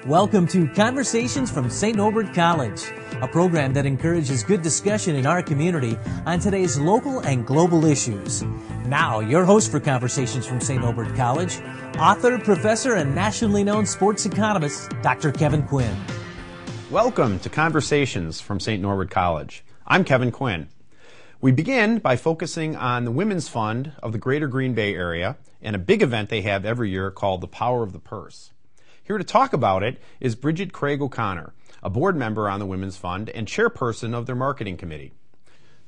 Welcome to Conversations from St. Norbert College, a program that encourages good discussion in our community on today's local and global issues. Now, your host for Conversations from St. Norbert College, author, professor, and nationally known sports economist, Dr. Kevin Quinn. Welcome to Conversations from St. Norbert College. I'm Kevin Quinn. We begin by focusing on the Women's Fund of the Greater Green Bay area and a big event they have every year called the Power of the Purse. Here to talk about it is Bridget Krage O'Connor, a board member on the Women's Fund and chairperson of their marketing committee.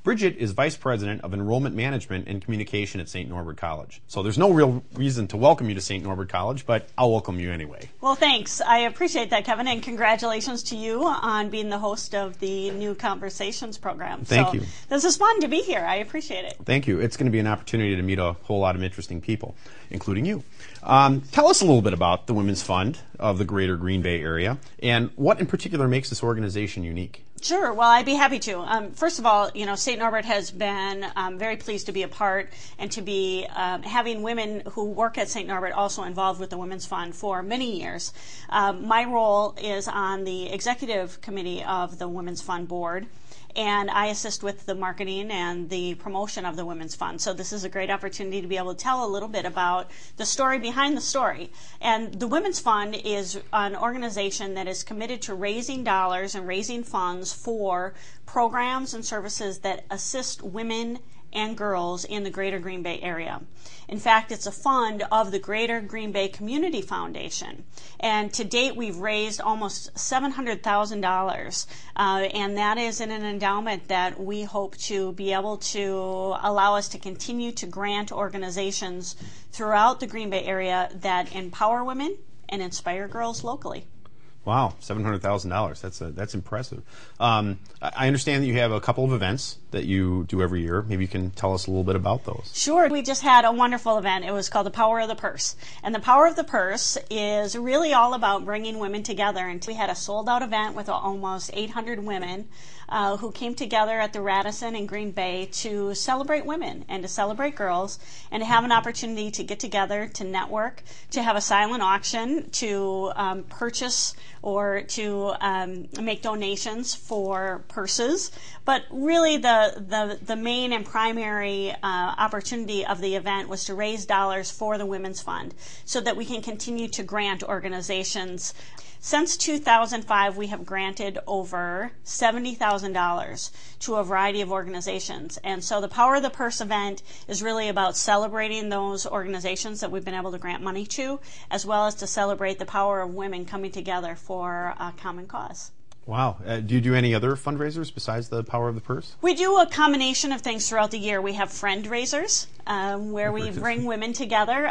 Bridget is Vice President of Enrollment Management and Communication at St. Norbert College. So there's no real reason to welcome you to St. Norbert College, but I'll welcome you anyway. Well, thanks. I appreciate that, Kevin, and congratulations to you on being the host of the new Conversations program. Thank you. This is fun to be here. I appreciate it. Thank you. It's going to be an opportunity to meet a whole lot of interesting people, including you. Tell us a little bit about the Women's Fund of the Greater Green Bay area and what in particular makes this organization unique. Sure. Well, I'd be happy to. First of all, St. Norbert has been very pleased to be a part and to be having women who work at St. Norbert also involved with the Women's Fund for many years. My role is on the executive committee of the Women's Fund board, and I assist with the marketing and the promotion of the Women's Fund. So this is a great opportunity to be able to tell a little bit about the story behind the story. And the Women's Fund is an organization that is committed to raising dollars and raising funds for programs and services that assist women and girls in the Greater Green Bay area. In fact, it's a fund of the Greater Green Bay Community Foundation. And to date, we've raised almost $700,000. And that is in an endowment that we hope to be able to allow us to continue to grant organizations throughout the Green Bay area that empower women and inspire girls locally. Wow, $700,000. That's impressive. I understand that you have a couple of events that you do every year. Maybe you can tell us a little bit about those. Sure. We just had a wonderful event. It was called the Power of the Purse. And the Power of the Purse is really all about bringing women together. And we had a sold-out event with almost 800 women who came together at the Radisson in Green Bay to celebrate women and to celebrate girls and to have an opportunity to get together, to network, to have a silent auction, to purchase or to make donations for purses. But really the main and primary opportunity of the event was to raise dollars for the Women's Fund so that we can continue to grant organizations. Since 2005, we have granted over $70,000 to a variety of organizations. And so the Power of the Purse event is really about celebrating those organizations that we've been able to grant money to, as well as to celebrate the power of women coming together for a common cause. Wow. Do you do any other fundraisers besides the Power of the Purse? We do a combination of things throughout the year. We have friend-raisers where we bring women together.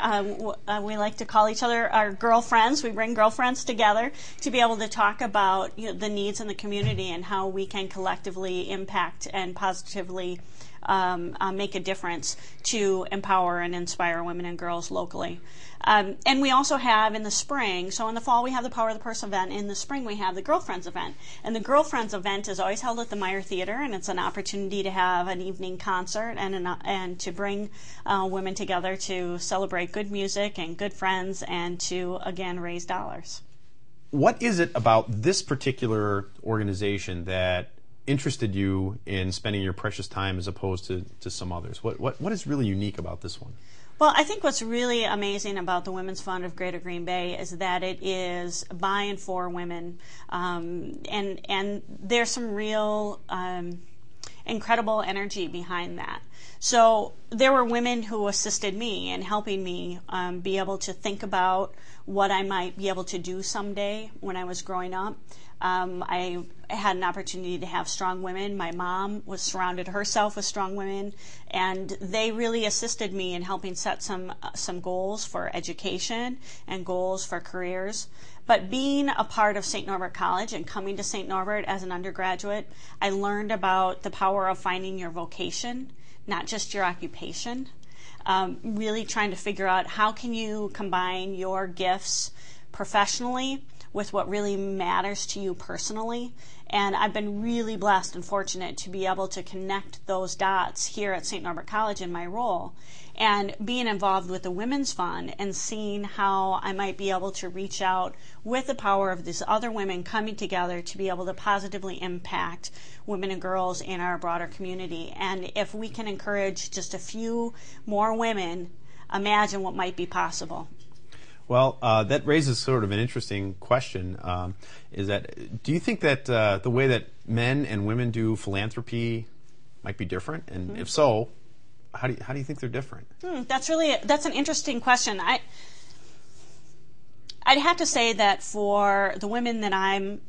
We like to call each other our girlfriends. We bring girlfriends together to be able to talk about the needs in the community and how we can collectively impact and positively make a difference to empower and inspire women and girls locally. And we also have in the spring, so in the fall we have the Power of the Purse event. In the spring we have the Girlfriends event. And the Girlfriends event is always held at the Meyer Theater, and it's an opportunity to have an evening concert and to bring women together to celebrate good music and good friends and to, again, raise dollars. What is it about this particular organization that interested you in spending your precious time as opposed to some others? What is really unique about this one? Well, I think what's really amazing about the Women's Fund of Greater Green Bay is that it is by and for women, and there's some real incredible energy behind that. So there were women who assisted me in helping me be able to think about what I might be able to do someday when I was growing up. I had an opportunity to have strong women. My mom was surrounded herself with strong women, and they really assisted me in helping set some goals for education and goals for careers. But being a part of St. Norbert College and coming to St. Norbert as an undergraduate, I learned about the power of finding your vocation, not just your occupation. Really trying to figure out how can you combine your gifts professionally with what really matters to you personally, And I've been really blessed and fortunate to be able to connect those dots here at St. Norbert College in my role. And being involved with the Women's Fund and seeing how I might be able to reach out with the power of these other women coming together to be able to positively impact women and girls in our broader community. And if we can encourage just a few more women, imagine what might be possible. Well, that raises sort of an interesting question. Is that, do you think that the way that men and women do philanthropy might be different? And if so, how do you think they're different? That's an interesting question. I'd have to say that for the women that I'm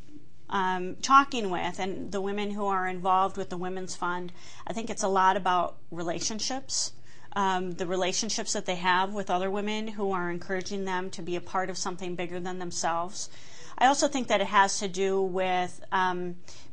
talking with and the women who are involved with the Women's Fund, I think it's a lot about relationships. The relationships that they have with other women who are encouraging them to be a part of something bigger than themselves. I also think that it has to do with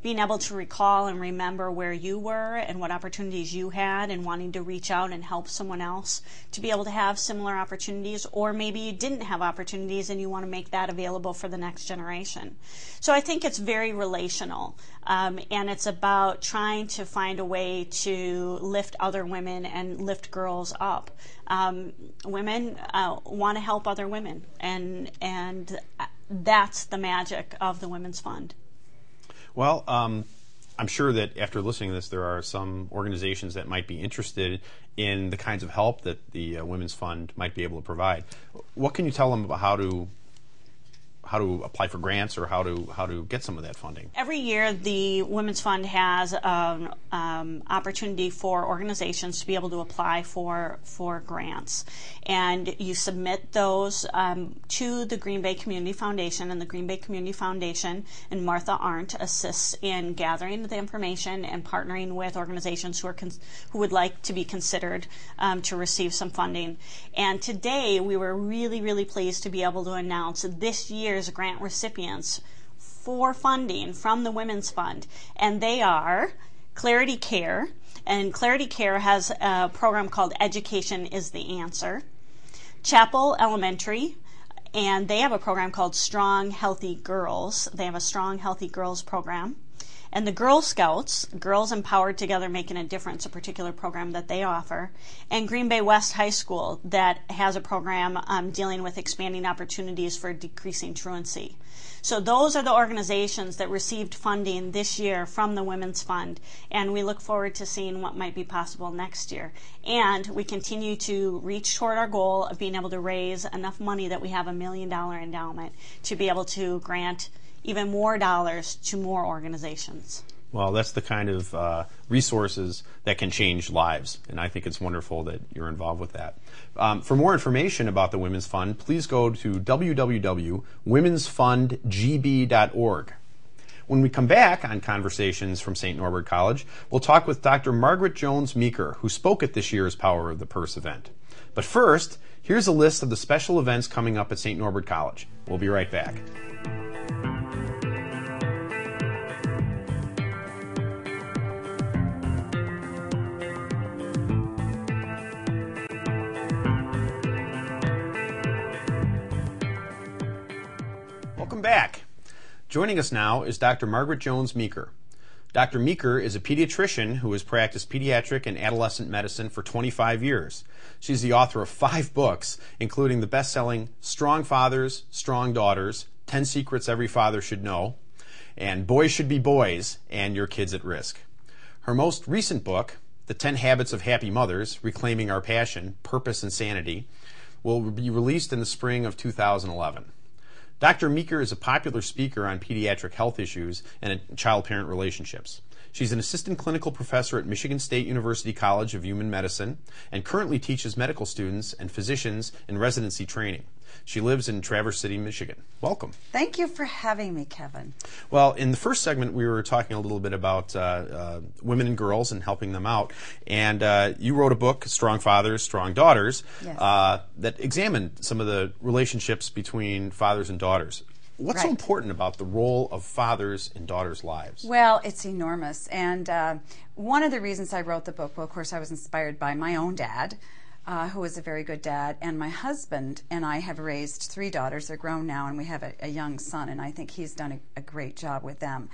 being able to recall and remember where you were and what opportunities you had and wanting to reach out and help someone else to be able to have similar opportunities, or maybe you didn't have opportunities and you want to make that available for the next generation. So I think it's very relational, and it's about trying to find a way to lift other women and lift girls up. Women want to help other women, and that's the magic of the Women's Fund. Well, I'm sure that after listening to this, there are some organizations that might be interested in the kinds of help that the Women's Fund might be able to provide. What can you tell them about how to apply for grants or how to get some of that funding? Every year, the Women's Fund has an opportunity for organizations to be able to apply for grants. And you submit those to the Green Bay Community Foundation, and the Green Bay Community Foundation and Martha Arndt assists in gathering the information and partnering with organizations who would like to be considered to receive some funding. And today, we were really, really pleased to be able to announce this year's grant recipients for funding from the Women's Fund, and they are Clarity Care, and Clarity Care has a program called Education is the Answer, Chapel Elementary, and they have a program called Strong Healthy Girls. They have a Strong Healthy Girls program. And the Girl Scouts, Girls Empowered Together Making a Difference, a particular program that they offer. And Green Bay West High School, that has a program dealing with expanding opportunities for decreasing truancy. So those are the organizations that received funding this year from the Women's Fund, and we look forward to seeing what might be possible next year. And we continue to reach toward our goal of being able to raise enough money that we have $1 million endowment to be able to grant even more dollars to more organizations. Well, that's the kind of resources that can change lives, and I think it's wonderful that you're involved with that. For more information about the Women's Fund, please go to www.womensfundgb.org. When we come back on Conversations from St. Norbert College, we'll talk with Dr. Margaret Jones Meeker, who spoke at this year's Power of the Purse event. But first, here's a list of the special events coming up at St. Norbert College. We'll be right back. Welcome back. Joining us now is Dr. Margaret Jones Meeker. Dr. Meeker is a pediatrician who has practiced pediatric and adolescent medicine for 25 years. She's the author of 5 books, including the best-selling Strong Fathers, Strong Daughters, 10 Secrets Every Father Should Know, and Boys Should Be Boys, and Your Kids at Risk. Her most recent book, The 10 Habits of Happy Mothers, Reclaiming Our Passion, Purpose, and Sanity, will be released in the spring of 2011. Dr. Meeker is a popular speaker on pediatric health issues and child-parent relationships. She's an assistant clinical professor at Michigan State University College of Human Medicine and currently teaches medical students and physicians in residency training. She lives in Traverse City, Michigan. Welcome. Thank you for having me, Kevin. Well, in the first segment, we were talking a little bit about women and girls and helping them out. And you wrote a book, Strong Fathers, Strong Daughters, yes. That examined some of the relationships between fathers and daughters. What's so important about the role of fathers in daughters' lives? Well, it's enormous. And one of the reasons I wrote the book, well, of course, I was inspired by my own dad, who is a very good dad, and my husband and I have raised 3 daughters. They're grown now, and we have a young son, and I think he's done a great job with them.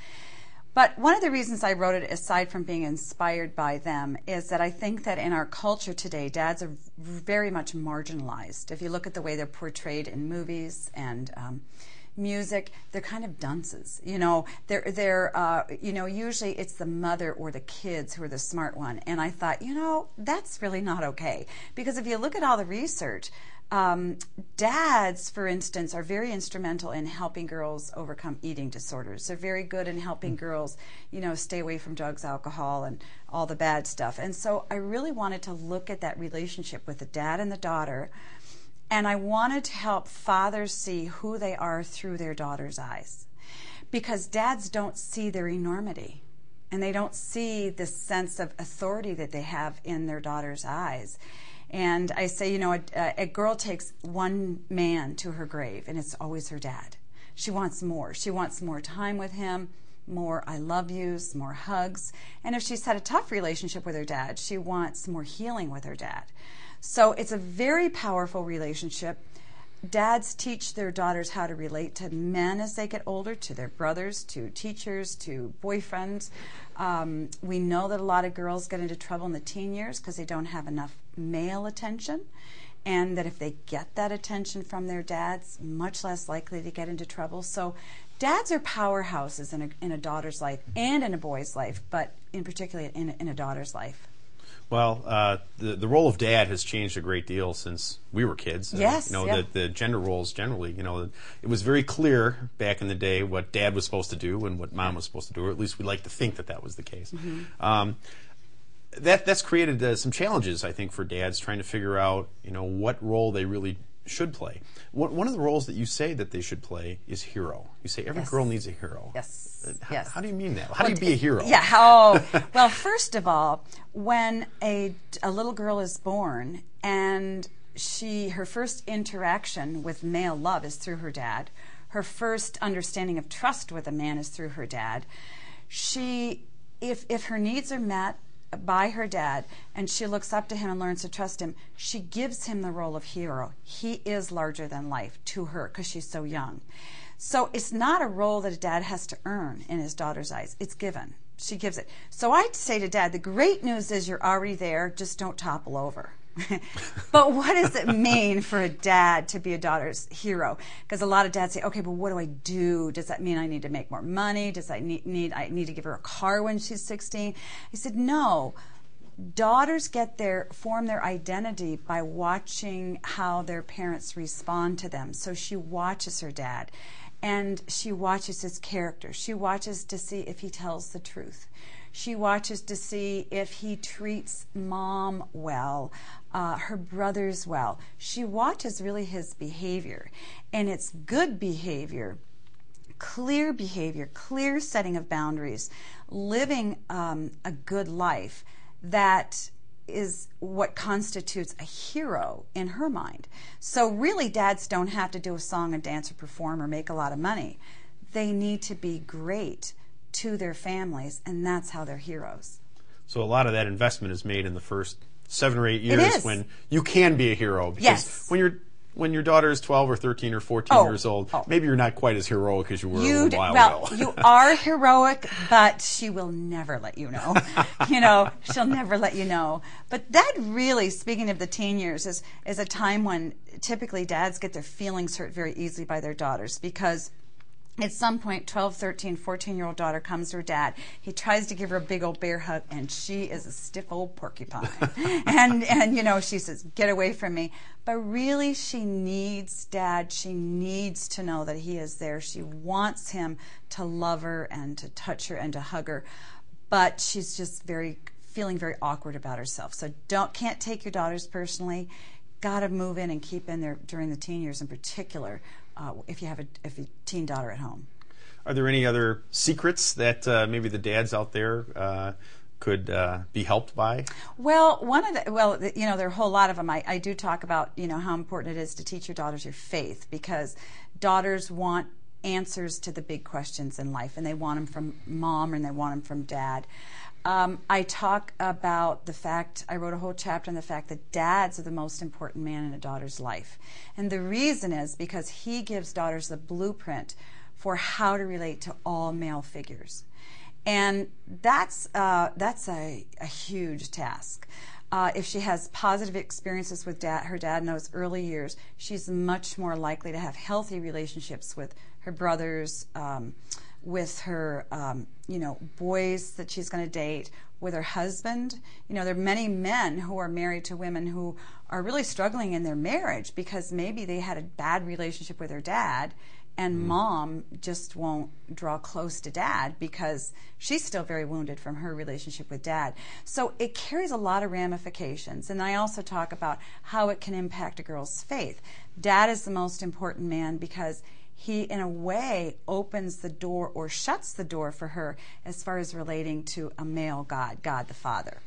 But one of the reasons I wrote it, aside from being inspired by them, is that I think that in our culture today, dads are very much marginalized. If you look at the way they're portrayed in movies and music, they're kind of dunces. Usually it's the mother or the kids who are the smart one. And I thought, that's really not okay. Because if you look at all the research, dads, for instance, are very instrumental in helping girls overcome eating disorders. They're very good in helping girls, stay away from drugs, alcohol, and all the bad stuff. And so I really wanted to look at that relationship with the dad and the daughter, and I wanted to help fathers see who they are through their daughter's eyes. Because dads don't see their enormity, and they don't see the sense of authority that they have in their daughter's eyes. And I say, a girl takes one man to her grave, and it's always her dad. She wants more. She wants more time with him, more I love yous, more hugs. And if she's had a tough relationship with her dad, she wants more healing with her dad. So it's a very powerful relationship. Dads teach their daughters how to relate to men as they get older, to their brothers, to teachers, to boyfriends. We know that a lot of girls get into trouble in the teen years because they don't have enough male attention, and that if they get that attention from their dads, much less likely to get into trouble. So dads are powerhouses in a daughter's life and in a boy's life, but in particular in a daughter's life. Well, the role of dad has changed a great deal since we were kids. Yes. The gender roles generally, it was very clear back in the day what dad was supposed to do and what mom was supposed to do, or at least we like to think that was the case. Mm-hmm. That's created some challenges, I think, for dads trying to figure out, what role they really should play. One of the roles that you say that they should play is hero. You say every girl needs a hero. Yes. How do you mean that? How do you be a hero? Yeah. Well, first of all, when a little girl is born and her first interaction with male love is through her dad, her first understanding of trust with a man is through her dad. If her needs are met by her dad and she looks up to him and learns to trust him, she gives him the role of hero. He is larger than life to her because she's so young. So it's not a role that a dad has to earn in his daughter's eyes. It's given. She gives it. So I'd say to dad, the great news is you're already there, just don't topple over. But what does it mean for a dad to be a daughter's hero? Because a lot of dads say, okay, but what do I do? Does that mean I need to make more money? Does I need to give her a car when she's 16? I said, no. Daughters form their identity by watching how their parents respond to them. So she watches her dad, and she watches his character. She watches to see if he tells the truth. She watches to see if he treats mom well, her brothers well. She watches really his behavior, and it's good behavior, clear setting of boundaries, living a good life. That is what constitutes a hero in her mind. So really, dads don't have to do a song and dance or perform or make a lot of money. They need to be great to their families, and that's how they're heroes. So a lot of that investment is made in the first 7 or 8 years when you can be a hero. Because when your daughter is 12 or 13 or 14 years old, maybe you're not quite as heroic as you were a little while ago. You are heroic, but she will never let you know. She'll never let you know. But that really, speaking of the teen years, is a time when typically dads get their feelings hurt very easily by their daughters, because at some point, 12, 13, 14-year-old daughter comes to her dad. He tries to give her a big old bear hug, and she is a stiff old porcupine. and she says, get away from me. But really, she needs dad. She needs to know that he is there. She wants him to love her and to touch her and to hug her. But she's just feeling very awkward about herself. So can't take your daughters personally. Got to move in and keep in there during the teen years in particular, if you have a teen daughter at home. Are there any other secrets that maybe the dads out there could be helped by? Well, there are a whole lot of them. I do talk about how important it is to teach your daughters your faith, because daughters want answers to the big questions in life, and they want them from mom and they want them from dad. I talk about the fact, I wrote a whole chapter on the fact that dads are the most important man in a daughter's life. And the reason is because he gives daughters the blueprint for how to relate to all male figures. And that's a huge task. If she has positive experiences with her dad in those early years, she's much more likely to have healthy relationships with her brothers, with her, boys that she's going to date, with her husband. There are many men who are married to women who are really struggling in their marriage because maybe they had a bad relationship with their dad, and mom just won't draw close to dad because she's still very wounded from her relationship with dad. So it carries a lot of ramifications. And I also talk about how it can impact a girl's faith. Dad is the most important man because he, in a way, opens the door or shuts the door for her as far as relating to a male God, God the Father.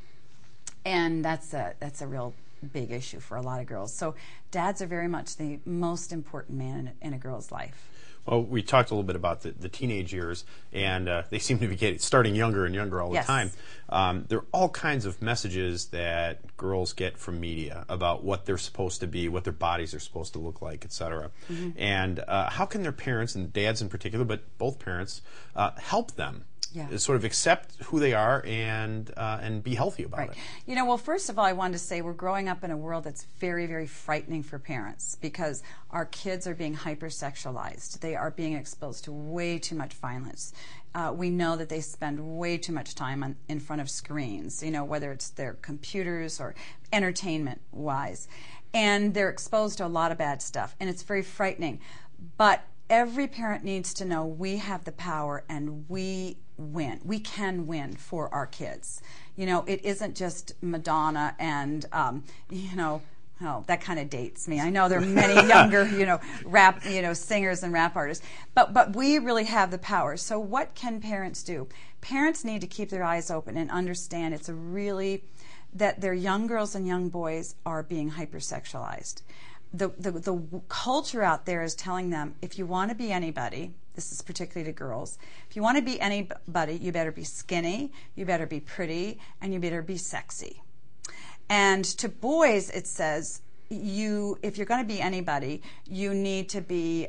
And that's a real big issue for a lot of girls. So dads are very much the most important man in a girl's life. Well, we talked a little bit about the teenage years, and they seem to be starting younger and younger all the time. There are all kinds of messages that girls get from media about what they're supposed to be, what their bodies are supposed to look like, etc. And how can their parents, and dads in particular, but both parents, help them? Sort of accept who they are and be healthy about it. Well, first of all, I wanted to say we're growing up in a world that's very, very frightening for parents because our kids are being hypersexualized. They are being exposed to way too much violence. We know that they spend way too much time in front of screens, whether it's their computers or entertainment-wise. And they're exposed to a lot of bad stuff, and it's very frightening. But every parent needs to know we have the power and we win. We can win for our kids. It isn't just Madonna and, that kind of dates me. I know there are many younger, rap, singers and rap artists, but we really have the power. So what can parents do? Parents need to keep their eyes open and understand that their young girls and young boys are being hypersexualized. The culture out there is telling them, if you want to be anybody, this is particularly to girls, if you want to be anybody, you better be skinny, you better be pretty, and you better be sexy. And to boys, it says, if you're going to be anybody, you need to be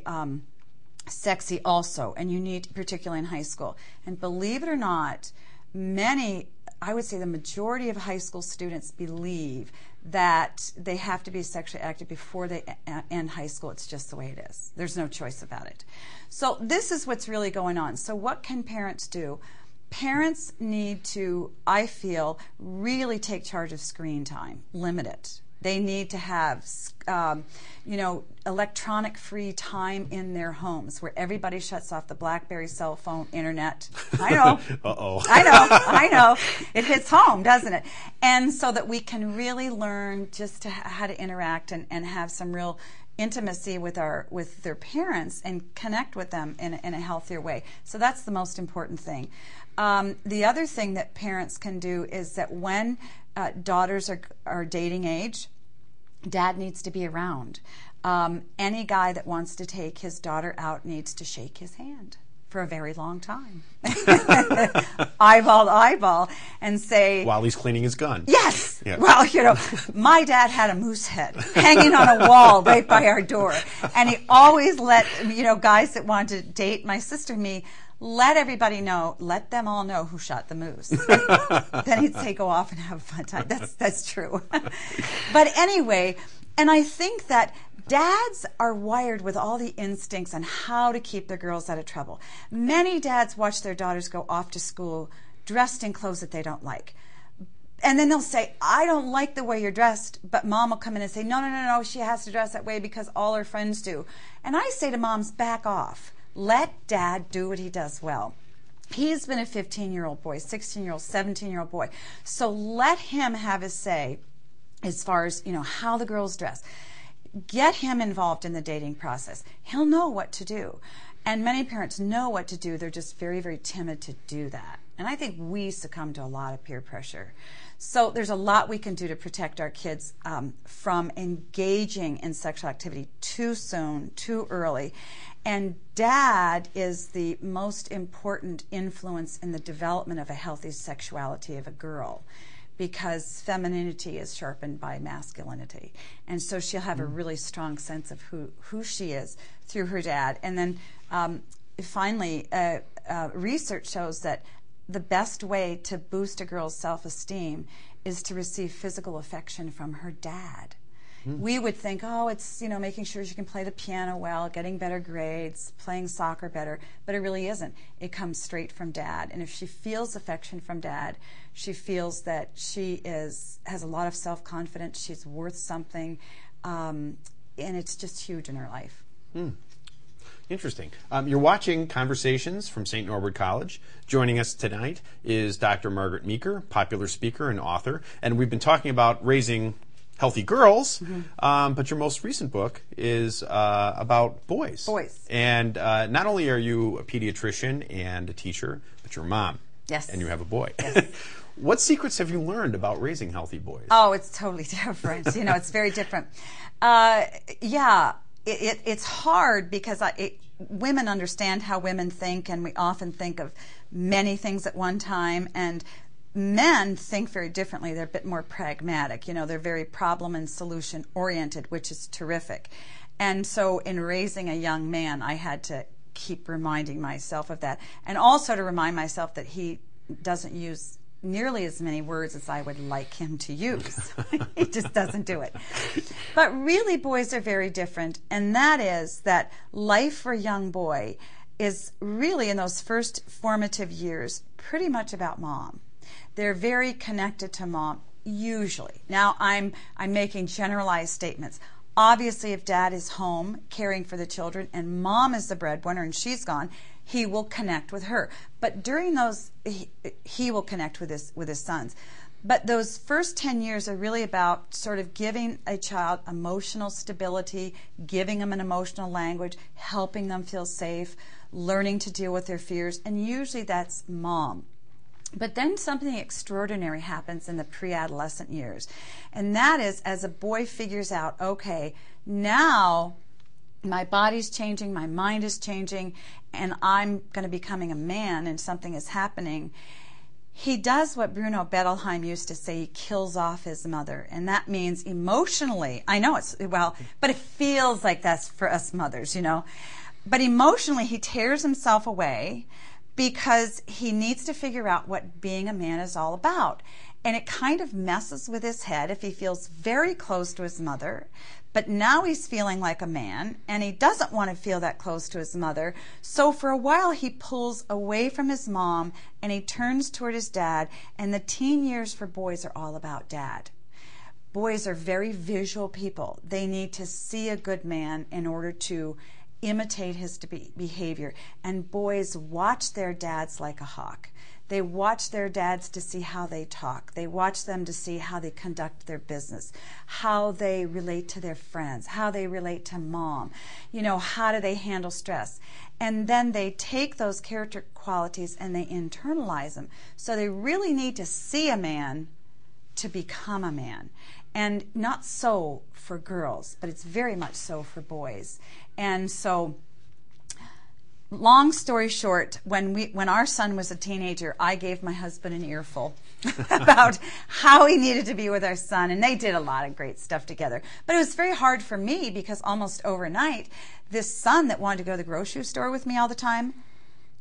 sexy also, and you need, particularly in high school. And believe it or not, I would say the majority of high school students believe that they have to be sexually active before they end high school. It's just the way it is. There's no choice about it. So this is what's really going on. So what can parents do? Parents need to, I feel, really take charge of screen time, limit it. They need to have, electronic-free time in their homes where everybody shuts off the BlackBerry, cell phone, internet. I know. Uh-oh. I know. It hits home, doesn't it? And so that we can really learn just how to interact and have some real intimacy with their parents and connect with them in a healthier way. So that's the most important thing. The other thing that parents can do is that when daughters are dating age, dad needs to be around. Any guy that wants to take his daughter out needs to shake his hand for a very long time. Eyeball to eyeball, and say... While he's cleaning his gun. Yes! Yeah. Well, my dad had a moose head hanging on a wall right by our door. And he always let, guys that wanted to date my sister and me, let them all know who shot the moose. Then he'd say, go off and have a fun time. That's true. But anyway, and I think that dads are wired with all the instincts on how to keep their girls out of trouble. Many dads watch their daughters go off to school dressed in clothes that they don't like. And then they'll say, I don't like the way you're dressed, but mom will come in and say, no, she has to dress that way because all her friends do. And I say to moms, back off. Let dad do what he does well. He's been a 15-year-old boy, 16-year-old, 17-year-old boy. So let him have his say as far as, how the girls dress. Get him involved in the dating process. He'll know what to do. And many parents know what to do. They're just very, very timid to do that. And I think we succumb to a lot of peer pressure. So there's a lot we can do to protect our kids from engaging in sexual activity too soon, too early. And dad is the most important influence in the development of a healthy sexuality of a girl, because femininity is sharpened by masculinity. And so she'll have a really strong sense of who she is through her dad. And then finally, research shows that the best way to boost a girl's self-esteem is to receive physical affection from her dad. We would think, oh, it's, making sure she can play the piano well, getting better grades, playing soccer better, but it really isn't. It comes straight from dad. And if she feels affection from dad, she feels that she has a lot of self-confidence, she's worth something, and it's just huge in her life. Interesting. You're watching Conversations from St. Norbert College. Joining us tonight is Dr. Margaret Meeker, popular speaker and author, and we've been talking about raising healthy girls, but your most recent book is about boys. Boys. And not only are you a pediatrician and a teacher, but you're a mom. Yes. And you have a boy. Yes. What secrets have you learned about raising healthy boys? Oh, it's totally different. It's very different. It's hard because women understand how women think, and we often think of many things at one time, and men think very differently. They're a bit more pragmatic. They're very problem and solution oriented, which is terrific. And so in raising a young man, I had to keep reminding myself of that, and also to remind myself that he doesn't use nearly as many words as I would like him to use. He just doesn't do it. But really, boys are very different, and that is that life for a young boy is really, in those first formative years, pretty much about mom. They're very connected to mom, usually. Now, I'm making generalized statements. Obviously, if dad is home caring for the children and mom is the breadwinner and she's gone, he will connect with her. But during those, he will connect with his sons. But those first 10 years are really about sort of giving a child emotional stability, giving them an emotional language, helping them feel safe, learning to deal with their fears, and usually that's mom. But then something extraordinary happens in the pre-adolescent years, and that is as a boy figures out, okay, now my body's changing, my mind is changing, and I'm going to be becoming a man, and something is happening. He does what Bruno Bettelheim used to say, he kills off his mother, and that means emotionally, I know but it feels like that's for us mothers, but emotionally he tears himself away, because he needs to figure out what being a man is all about. And it kind of messes with his head if he feels very close to his mother, but now he's feeling like a man, and he doesn't want to feel that close to his mother. So for a while he pulls away from his mom, and he turns toward his dad, and the teen years for boys are all about dad. Boys are very visual people. They need to see a good man in order to imitate his behavior, and boys watch their dads like a hawk. They watch their dads to see how they talk. They watch them to see how they conduct their business, how they relate to their friends, how they relate to mom, how do they handle stress. And then they take those character qualities and they internalize them. So they really need to see a man to become a man. And not so for girls, but it's very much so for boys. And so, long story short, when our son was a teenager, I gave my husband an earful about how he needed to be with our son, and they did a lot of great stuff together. But it was very hard for me because almost overnight, this son that wanted to go to the grocery store with me all the time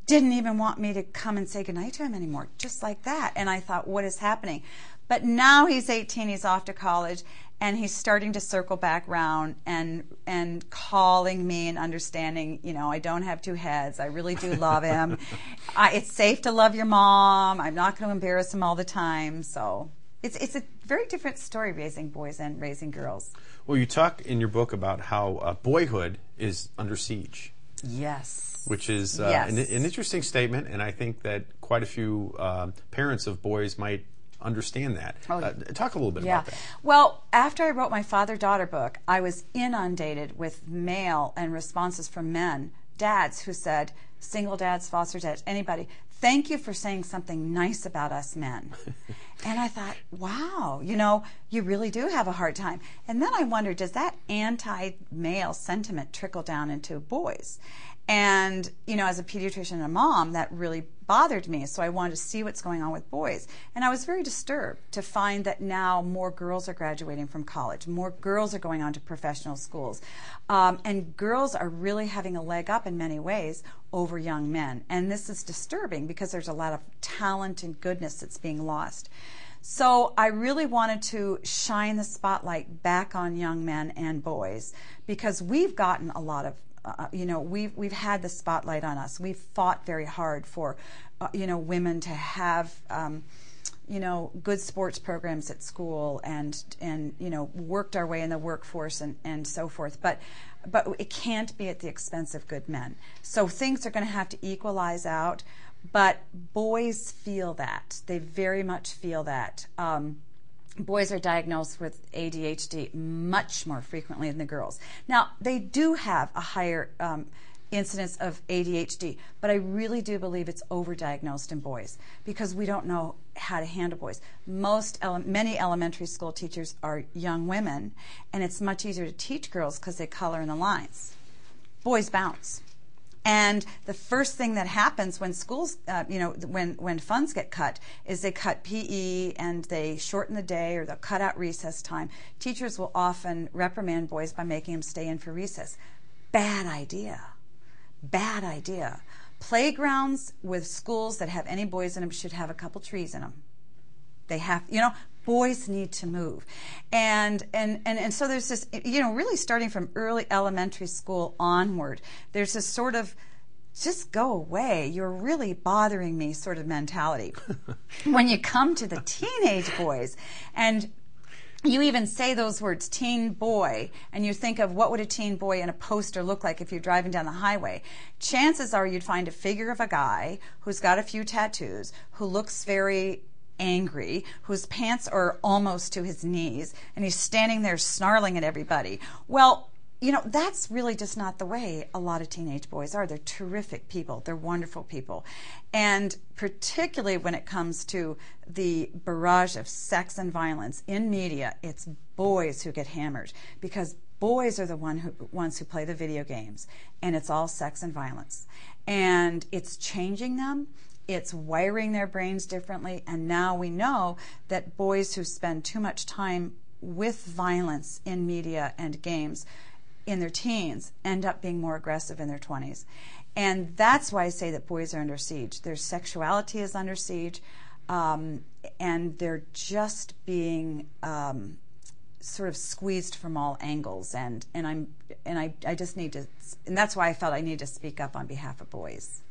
didn't even want me to come and say goodnight to him anymore, just like that. And I thought, what is happening? But now he's 18, he's off to college, and he's starting to circle back round and calling me and understanding, I don't have two heads. I really do love him. It's safe to love your mom. I'm not going to embarrass him all the time. So it's a very different story raising boys and raising girls. Well, you talk in your book about how boyhood is under siege. Yes. Which is yes. an interesting statement, and I think that quite a few parents of boys might understand that. Talk a little bit about that. Well, after I wrote my father-daughter book, I was inundated with mail and responses from men, dads who said, single dads, foster dads, anybody, thank you for saying something nice about us men. And I thought, wow, you really do have a hard time. And then I wondered, does that anti-male sentiment trickle down into boys? And, as a pediatrician and a mom, that really bothered me. So I wanted to see what's going on with boys. And I was very disturbed to find that now more girls are graduating from college. More girls are going on to professional schools. And girls are really having a leg up in many ways over young men. And this is disturbing because there's a lot of talent and goodness that's being lost. So I really wanted to shine the spotlight back on young men and boys because we've gotten a lot of we've had the spotlight on us. We've fought very hard for, women to have, good sports programs at school and worked our way in the workforce and so forth. But it can't be at the expense of good men. So things are going to have to equalize out. But boys feel that. They very much feel that. Boys are diagnosed with ADHD much more frequently than the girls. Now, they do have a higher incidence of ADHD, but I really do believe it's overdiagnosed in boys because we don't know how to handle boys. Many elementary school teachers are young women, and it's much easier to teach girls because they color in the lines. Boys bounce. And the first thing that happens when schools, when funds get cut, is they cut PE and they shorten the day or they'll cut out recess time. Teachers will often reprimand boys by making them stay in for recess. Bad idea. Bad idea. Playgrounds with schools that have any boys in them should have a couple trees in them. They have, boys need to move. And so there's this, really starting from early elementary school onward, there's this sort of just go away, you're really bothering me sort of mentality. When you come to the teenage boys and you even say those words, teen boy, and you think of what would a teen boy in a poster look like if you're driving down the highway. Chances are you'd find a figure of a guy who's got a few tattoos, who looks very angry, whose pants are almost to his knees, and he's standing there snarling at everybody. Well, that's really just not the way a lot of teenage boys are. They're terrific people. They're wonderful people. And particularly when it comes to the barrage of sex and violence in media, it's boys who get hammered because boys are the ones who play the video games, and it's all sex and violence. And it's changing them. It's wiring their brains differently, and now we know that boys who spend too much time with violence in media and games in their teens end up being more aggressive in their 20s. And that's why I say that boys are under siege. Their sexuality is under siege, and they're just being sort of squeezed from all angles. And I just need to, and that's why I felt I need to speak up on behalf of boys.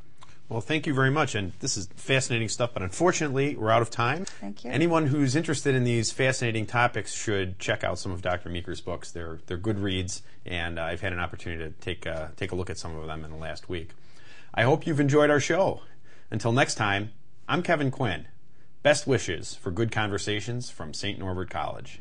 Well, thank you very much, and this is fascinating stuff, but unfortunately, we're out of time. Thank you. Anyone who's interested in these fascinating topics should check out some of Dr. Meeker's books. They're good reads, and I've had an opportunity to take a look at some of them in the last week. I hope you've enjoyed our show. Until next time, I'm Kevin Quinn. Best wishes for good conversations from St. Norbert College.